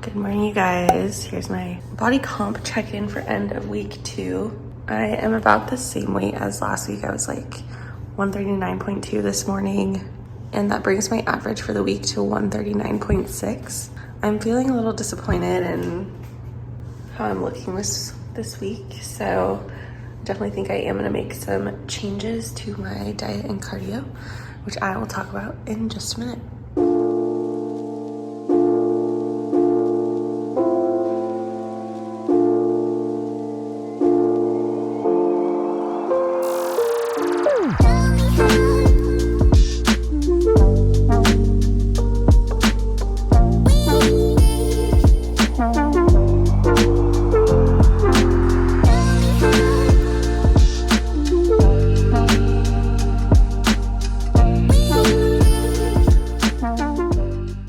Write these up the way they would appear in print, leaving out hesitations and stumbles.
Good morning, you guys. Here's my body comp check-in for end of week 2. I am about the same weight as last week. I was like 139.2 this morning, and that brings my average for the week to 139.6. I'm feeling a little disappointed in how I'm looking this week, so definitely think I am gonna make some changes to my diet and cardio, which I will talk about in just a minute.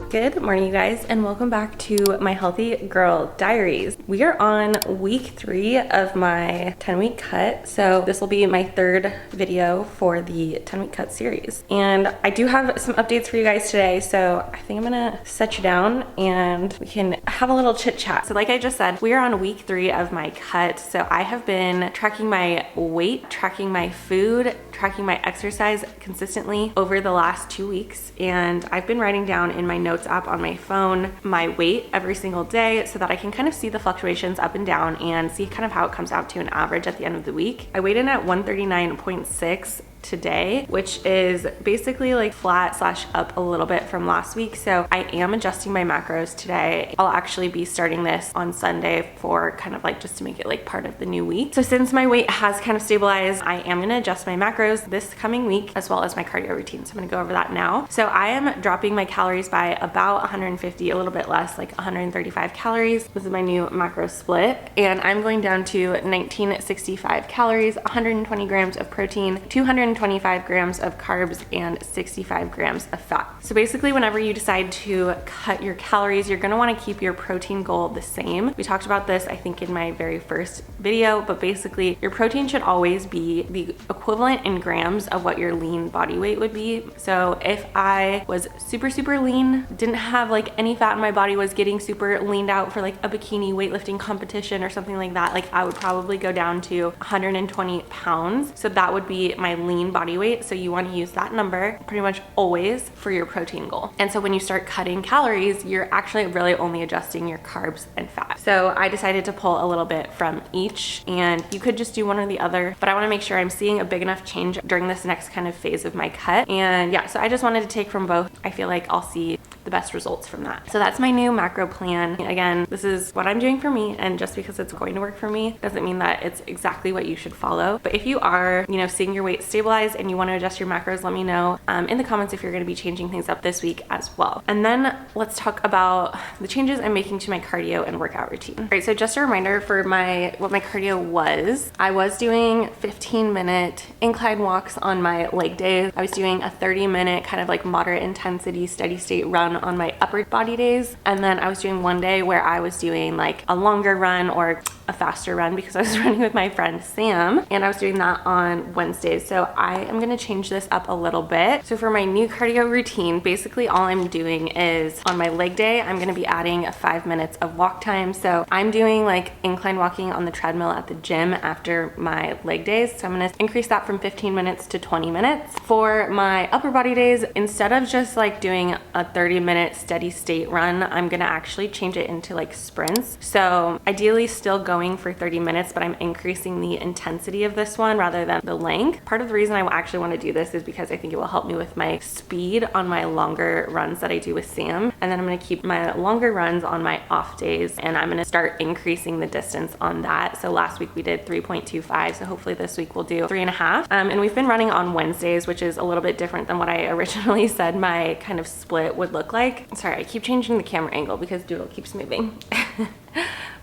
Good morning, you guys, and welcome back to my Healthy Girl Diaries. We are on week 3 of my 10-week cut, so this will be my 3rd video for the 10-week cut series. And I do have some updates for you guys today, so I think I'm gonna set you down and we can have a little chit chat. So like I just said, we are on week 3 of my cut, so I have been tracking my weight, tracking my food, tracking my exercise consistently over the last 2 weeks, and I've been writing down in my notes app on my phone my weight every single day so that I can kind of see the fluctuations up and down and see kind of how it comes out to an average at the end of the week. I weighed in at 139.6 today, which is basically like flat / up a little bit from last week. So I am adjusting my macros today. I'll actually be starting this on Sunday for kind of like just to make it like part of the new week. So since my weight has kind of stabilized, I am going to adjust my macros this coming week as well as my cardio routine. So I'm going to go over that now. So I am dropping my calories by about 150, a little bit less, like 135 calories. This is my new macro split, and I'm going down to 1965 calories, 120 grams of protein, 225 grams of carbs, and 65 grams of fat. So basically, whenever you decide to cut your calories, you're gonna wanna keep your protein goal the same. We talked about this, I think, in my very first video, but basically your protein should always be the equivalent in grams of what your lean body weight would be. So if I was super lean, didn't have like any fat in my body, was getting super leaned out for like a bikini weightlifting competition or something like that, like I would probably go down to 120 pounds. So that would be my lean body weight. So you want to use that number pretty much always for your protein goal. And so when you start cutting calories, you're actually really only adjusting your carbs and fat. So I decided to pull a little bit from each, and you could just do one or the other, but I want to make sure I'm seeing a big enough change during this next kind of phase of my cut. And yeah, so I just wanted to take from both. I feel like I'll see the best results from that. So that's my new macro plan. Again, this is what I'm doing for me, and just because it's going to work for me doesn't mean that it's exactly what you should follow. But if you are, seeing your weight stabilize and you want to adjust your macros, let me know in the comments if you're going to be changing things up this week as well. And then let's talk about the changes I'm making to my cardio and workout routine. All right, so just a reminder for what my cardio was. I was doing 15-minute incline walks on my leg days. I was doing a 30-minute kind of like moderate intensity steady state run on my upper body days, and then I was doing one day where I was doing like a longer run or a faster run because I was running with my friend Sam, and I was doing that on Wednesdays. So I am going to change this up a little bit. So for my new cardio routine, basically all I'm doing is on my leg day, I'm going to be adding 5 minutes of walk time. So I'm doing like incline walking on the treadmill at the gym after my leg days. So I'm going to increase that from 15 minutes to 20 minutes. For my upper body days, instead of just like doing a 30-minute steady state run, I'm going to actually change it into like sprints. So ideally still going for 30 minutes, but I'm increasing the intensity of this one rather than the length. Part of the reason I actually want to do this is because I think it will help me with my speed on my longer runs that I do with Sam. And then I'm going to keep my longer runs on my off days, and I'm going to start increasing the distance on that. So last week we did 3.25. So hopefully this week we'll do 3.5. And we've been running on Wednesdays, which is a little bit different than what I originally said my kind of split would look like. Sorry, I keep changing the camera angle because Doodle keeps moving.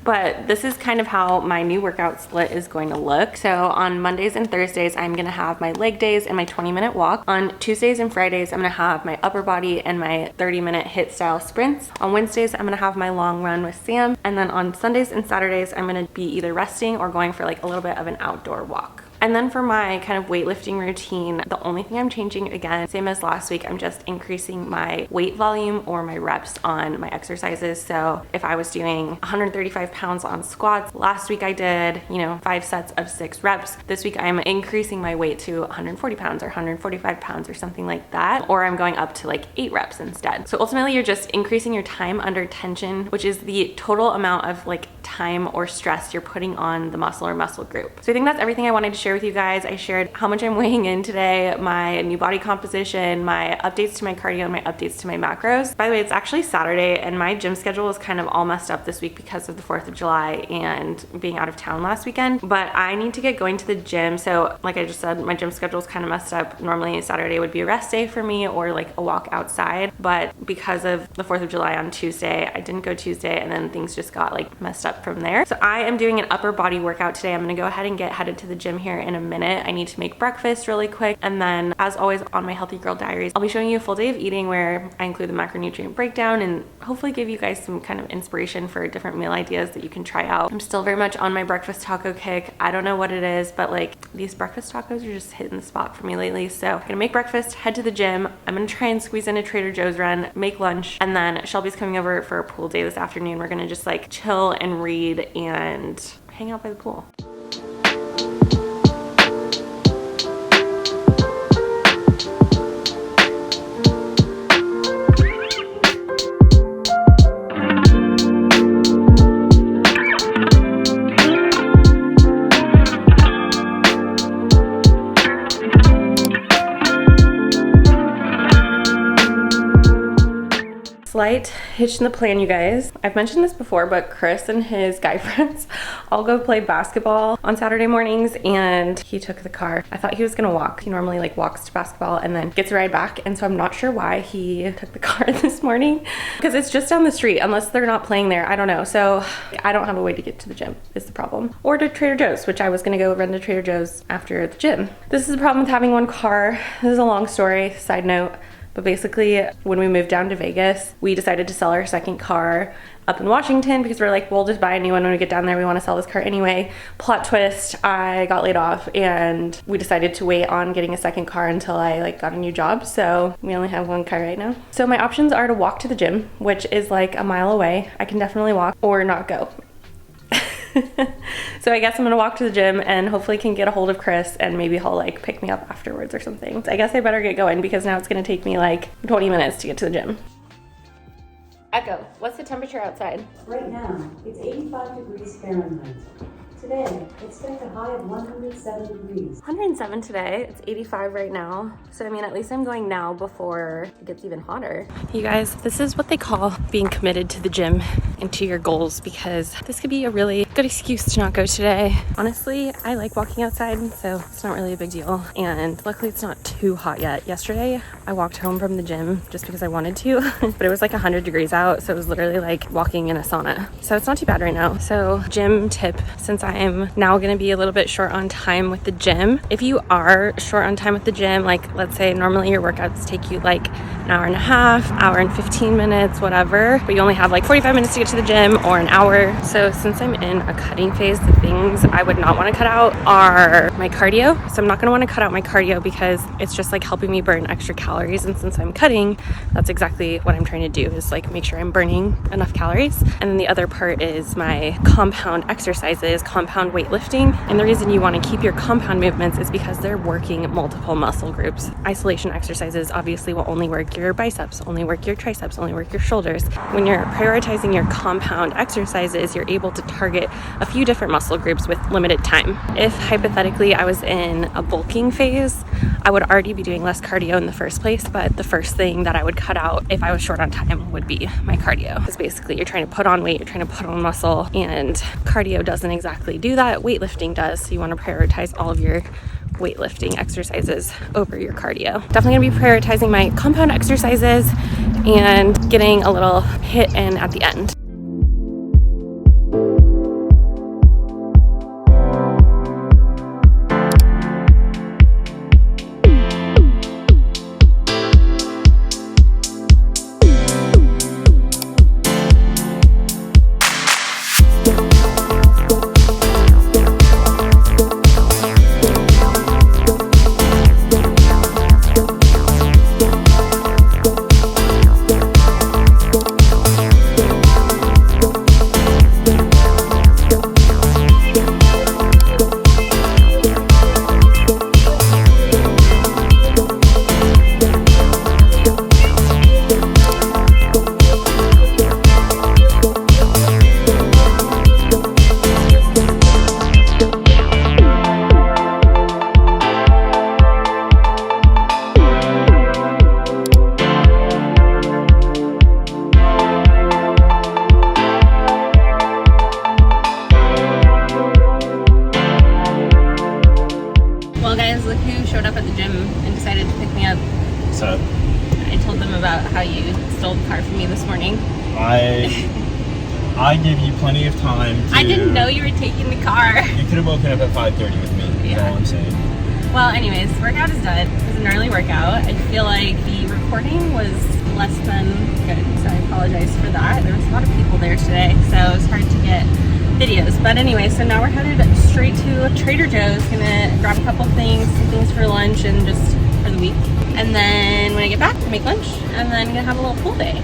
But this is kind of how my new workout split is going to look. So on Mondays and Thursdays, I'm gonna have my leg days and my 20-minute walk. On Tuesdays and Fridays, I'm gonna have my upper body and my 30-minute HIIT style sprints. On Wednesdays, I'm gonna have my long run with Sam. And then on Sundays and Saturdays, I'm gonna be either resting or going for like a little bit of an outdoor walk. And then for my kind of weightlifting routine, the only thing I'm changing, again, same as last week, I'm just increasing my weight volume or my reps on my exercises. So if I was doing 135 pounds on squats, last week I did, 5 sets of 6 reps. This week I'm increasing my weight to 140 pounds or 145 pounds or something like that, or I'm going up to like 8 reps instead. So ultimately you're just increasing your time under tension, which is the total amount of like time or stress you're putting on the muscle or muscle group. So I think that's everything I wanted to share with you guys. I shared how much I'm weighing in today, my new body composition, my updates to my cardio, and my updates to my macros. By the way, it's actually Saturday and my gym schedule is kind of all messed up this week because of the 4th of July and being out of town last weekend, but I need to get going to the gym. So like I just said, my gym schedule is kind of messed up. Normally Saturday would be a rest day for me or like a walk outside, but because of the 4th of July on Tuesday, I didn't go Tuesday and then things just got like messed up from there. So I am doing an upper body workout today. I'm gonna go ahead and get headed to the gym here in a minute. I need to make breakfast really quick, and then as always on my Healthy Girl Diaries, I'll be showing you a full day of eating where I include the macronutrient breakdown and hopefully give you guys some kind of inspiration for different meal ideas that you can try out. I'm still very much on my breakfast taco kick. I don't know what it is, but like these breakfast tacos are just hitting the spot for me lately. So I'm gonna make breakfast, head to the gym. I'm gonna try and squeeze in a Trader Joe's run, make lunch, and then Shelby's coming over for a pool day this afternoon. We're gonna just like chill and read and hang out by the pool. Slight hitch in the plan, you guys. I've mentioned this before, but Chris and his guy friends all go play basketball on Saturday mornings, and he took the car. I thought he was gonna walk. He normally like walks to basketball and then gets a ride back, and so I'm not sure why he took the car this morning because it's just down the street unless they're not playing there. I don't know. So I don't have a way to get to the gym is the problem, or to Trader Joe's, which I was gonna go run to Trader Joe's after the gym. This is the problem with having one car. This is a long story, side note. But basically, when we moved down to Vegas, we decided to sell our second car up in Washington because we're like, we'll just buy a new one when we get down there. We want to sell this car anyway. Plot twist, I got laid off and we decided to wait on getting a second car until I like got a new job. So we only have one car right now. So my options are to walk to the gym, which is like a mile away. I can definitely walk, or not go. So I guess I'm gonna walk to the gym and hopefully can get a hold of Chris and maybe he'll like pick me up afterwards or something. So I guess I better get going because now it's gonna take me like 20 minutes to get to the gym. Echo, what's the temperature outside? Right now, it's 85 degrees Fahrenheit. Today, expect a high of 107 degrees. 107 today, it's 85 right now. So I mean, at least I'm going now before it gets even hotter. You guys, this is what they call being committed to the gym and to your goals, because this could be a really good excuse to not go today. Honestly, I like walking outside, so it's not really a big deal. And luckily it's not too hot yet. Yesterday, I walked home from the gym just because I wanted to, but it was like 100 degrees out. So it was literally like walking in a sauna. So it's not too bad right now. So gym tip, since I'm now gonna be a little bit short on time with the gym. If you are short on time with the gym, like let's say normally your workouts take you like an hour and a half, hour and 15 minutes, whatever, but you only have like 45 minutes to get to the gym or an hour. So since I'm in a cutting phase, the things I would not want to cut out are my cardio. So I'm not going to want to cut out my cardio because it's just like helping me burn extra calories. And since I'm cutting, that's exactly what I'm trying to do, is like make sure I'm burning enough calories. And then the other part is my compound exercises, compound weightlifting. And the reason you want to keep your compound movements is because they're working multiple muscle groups. Isolation exercises obviously will only work your biceps, only work your triceps, only work your shoulders. When you're prioritizing your compound exercises, you're able to target a few different muscle groups with limited time. If hypothetically I was in a bulking phase, I would already be doing less cardio in the first place, but the first thing that I would cut out if I was short on time would be my cardio. Because basically you're trying to put on weight, you're trying to put on muscle, and cardio doesn't exactly do that. Weightlifting does, so you want to prioritize all of your weightlifting exercises over your cardio. Definitely gonna be prioritizing my compound exercises and getting a little hit in at the end. I give you plenty of time to... I didn't know you were taking the car. You could have woken up at 5:30 with me, is all I'm saying. Well, anyways, workout is done. It was an early workout. I feel like the recording was less than good, so I apologize for that. There was a lot of people there today, so it was hard to get videos. But anyway, so now we're headed straight to Trader Joe's. Gonna grab a couple things, some things for lunch and just for the week. And then when I get back, make lunch, and then gonna have a little pool day.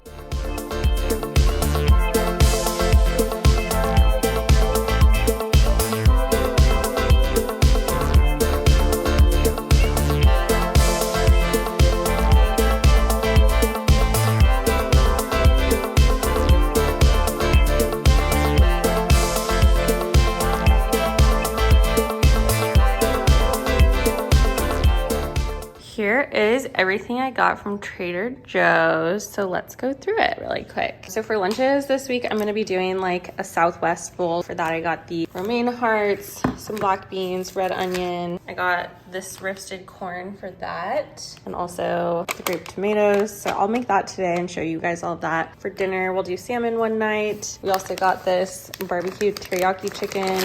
Here is everything I got from Trader Joe's. So let's go through it really quick. So for lunches this week, I'm gonna be doing like a Southwest bowl. For that, I got the romaine hearts, some black beans, red onion. I got this roasted corn for that, and also the grape tomatoes. So I'll make that today and show you guys all of that. For dinner, we'll do salmon one night. We also got this barbecue teriyaki chicken,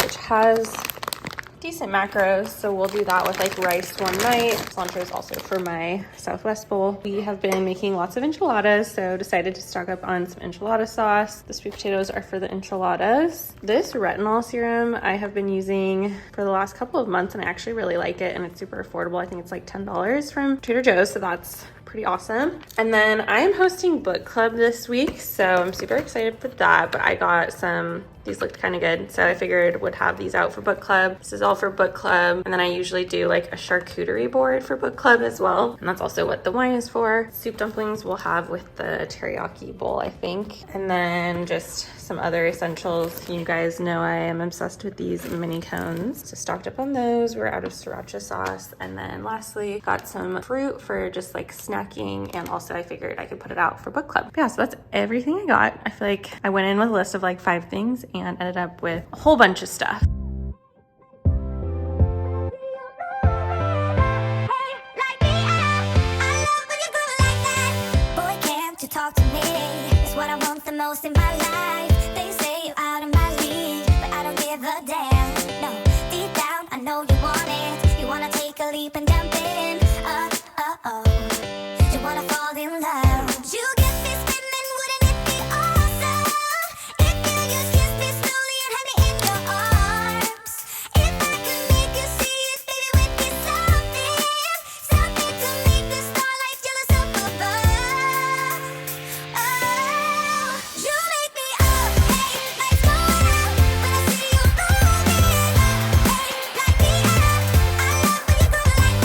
which has decent macros, so we'll do that with like rice one night. Cilantro is also for my Southwest bowl. We have been making lots of enchiladas, so decided to stock up on some enchilada sauce. The sweet potatoes are for the enchiladas. This retinol serum I have been using for the last couple of months, and I actually really like it, and it's super affordable. I think it's like $10 from Trader Joe's, so that's pretty awesome. And then I am hosting book club this week, so I'm super excited for that. But I got these looked kind of good, so I figured would have these out for book club. This is all for book club. And then I usually do like a charcuterie board for book club as well, and that's also what the wine is for. Soup dumplings we'll have with the teriyaki bowl, I think. And then just some other essentials. You guys know I am obsessed with these mini cones, so stocked up on those. We're out of sriracha sauce. And then lastly, got some fruit for just like snacking, and also I figured I could put it out for book club. Yeah, so that's everything I got. I feel like I went in with a list of like 5 things and ended up with a whole bunch of stuff. Talk to me, it's what I want the most in my life. They say you're out of my league, but I don't give a damn. No, deep down, I know you want it. You wanna take a leap and jump in. You wanna fall in love. You get me spinning, wouldn't it be awesome? If you just kiss me slowly and have me in your arms. If I could make you see it, baby, with me something to make the starlight jealous up above. You make me up, hey, lights go out when I see you moving. Hey, light me up, I love when you go like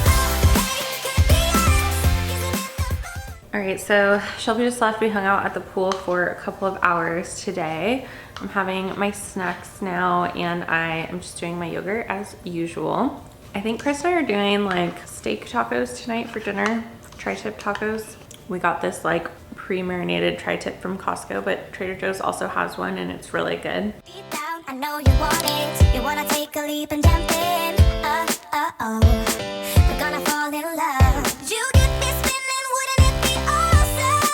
that. Hey, could it be us? Isn't it the All right, so Shelby just left. We hung out at the pool for a couple of hours today. I'm having my snacks now, and I am just doing my yogurt as usual. I think Chris and I are doing like steak tacos tonight for dinner, tri-tip tacos. We got this like pre-marinated tri-tip from Costco, but Trader Joe's also has one, and it's really good. deep down, I know you want it. You wanna take a leap and jump in. We're gonna fall in love. You get me spinning, wouldn't it be awesome?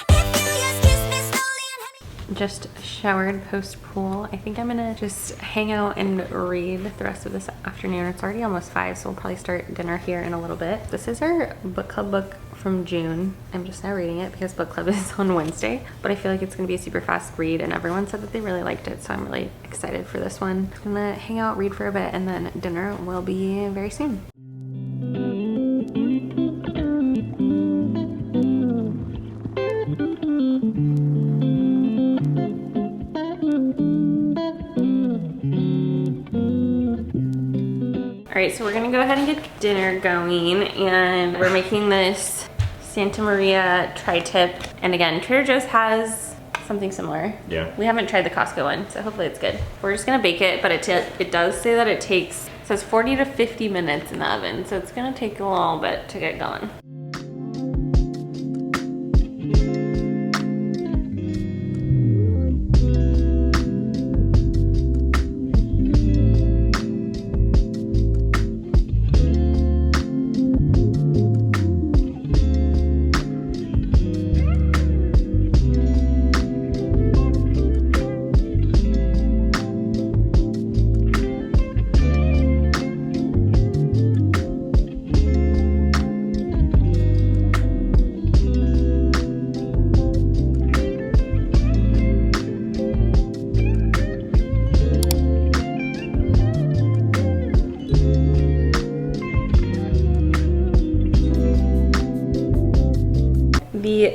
If you just kiss me slowly and have me. Just showered post pool. I think I'm gonna just hang out and read the rest of this afternoon. It's already almost 5, so we'll probably start dinner here in a little bit. This is our book club book from June. I'm just now reading it because book club is on Wednesday, but I feel like it's gonna be a super fast read, and everyone said that they really liked it, so I'm really excited for this one. I'm gonna hang out, read for a bit, and then dinner will be very soon. All right, so we're gonna go ahead and get dinner going, and we're making this Santa Maria tri-tip. And again, Trader Joe's has something similar. Yeah. We haven't tried the Costco one, so hopefully it's good. We're just gonna bake it, but it does say that it says 40 to 50 minutes in the oven, so it's gonna take a little bit to get going.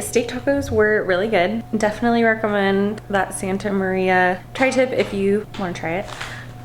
steak tacos were really good. Definitely recommend that Santa Maria tri-tip if you want to try it.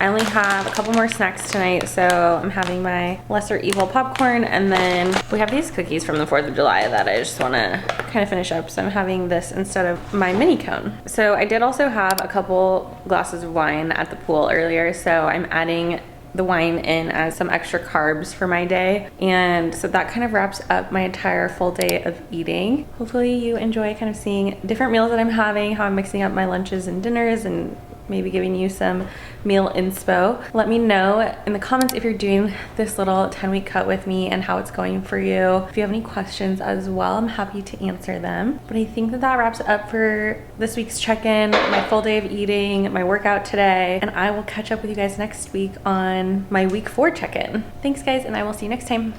I only have a couple more snacks tonight, so I'm having my lesser evil popcorn, and then we have these cookies from the 4th of July that I just want to kind of finish up, so I'm having this instead of my mini cone. So I did also have a couple glasses of wine at the pool earlier, so I'm adding the wine in as some extra carbs for my day, and so that kind of wraps up my entire full day of eating. Hopefully you enjoy kind of seeing different meals that I'm having, how I'm mixing up my lunches and dinners, and maybe giving you some meal inspo. Let me know in the comments if you're doing this little 10-week cut with me and how it's going for you. If you have any questions as well, I'm happy to answer them. But I think that wraps up for this week's check-in, my full day of eating, my workout today, and I will catch up with you guys next week on my week 4 check-in. Thanks guys, and I will see you next time.